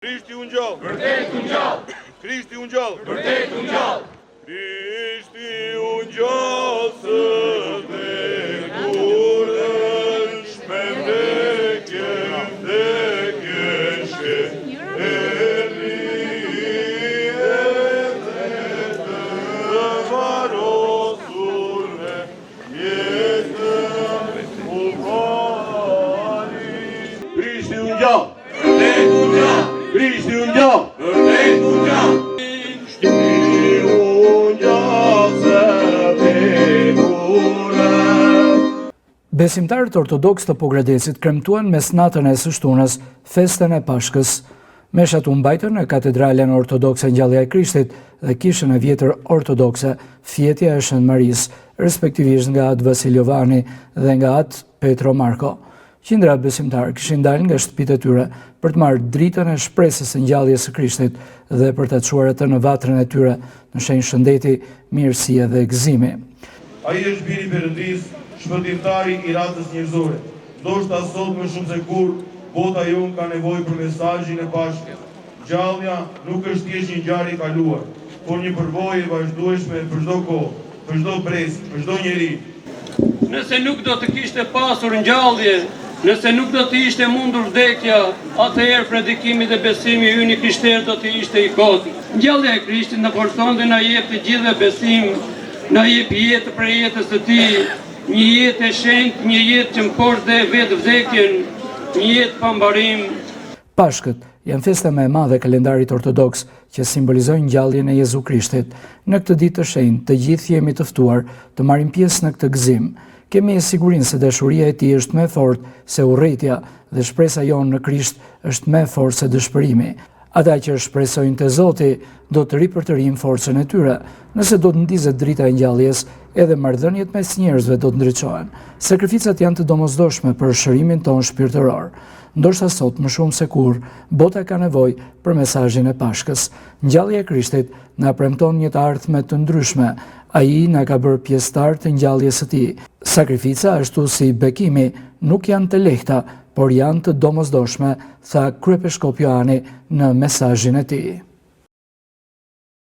Krishti u ngjall. Vërtet u ngjall. Krishti u ngjall. Vërtet u ngjall. Krishti u ngjall së vdekurën, shpëndekën shke, të varosur me jetën u pali. Krishti u ngjall. Vërtet u ngjall. Krishti u ngjall. Vërtet u ngjall. Besimtarët ortodoks të Pogradesit kremtuan mes natën e së shtunës festën e Pashkës. Meshat u mbajtën në Katedralen Ortodokse Ngjallja e Krishtit dhe Kishën e Vjetër Ortodokse Fjetja e Shën Maris, respektivisht nga atë Vasil Jovani dhe nga atë Petro Marko. Qindra besimtarë kishin dalë nga shtëpitë e tyre për të marrë dritën e shpresës së ngjalljes së Krishtit dhe për të çuar atë në vatrën e tyre në shenjë shëndeti, mirësie dhe gëzimi. Ai është biri i Perëndis, shpëtimtari i ratës njerëzore. Ndoshta sot më shumë se kur, bota jon ka nevojë për mesazhin e Pashkës. Gjallja nuk është thjesht një ngjarje e kaluar, por një përvojë e vazhdueshme për çdo kohë, për çdo brez, për çdo njeri. Nëse nuk do të kishte pasur ngjallje, nëse nuk do të ishte mundur vdekja, atëherë predikimi dhe besimi ynë i krishterë do të ishte i kotë. Ngjallja e Krishtit na forcon dhe na jep të gjithëve besim, na jep jetë për jetës së tij, një jetë e shenjtë, një jetë që mposhtë vetë vdekjen, një jetë pa mbarim. Pashkët janë festa më e madhe e kalendarit ortodoks që simbolizojnë ngjalljen e Jezu Krishtit. Në këtë ditë të shenjtë, të gjithë jemi të ftuar të marrim pjesë në këtë gëzim. Kemi e sigurinë se dashuria e tij është më e fortë se urrëtia dhe shpresa jonë në Krisht është më e fortë se dëshpërimi. Ata që shpresojnë te Zoti do të ripërtërijnë forcën e tyre. Nëse do të ndizet drita e ngjalljes, edhe marrëdhëniet mes njerëzve do të ndriçohen. Sakrificat janë të domosdoshme për shërimin tonë shpirtëror. Ndoshta sot më shumë se kur, bota ka nevojë për mesazhin e Pashkës. Ngjallja e Krishtit na premton një të ardhme të ndryshme. Ai na ka bërë pjesëtar të ngjalljes së tij. Sakrifica ashtu si bekimi nuk janë të lehta, por janë të domosdoshme, tha kryepeshkop Johani në mesazhin e tij.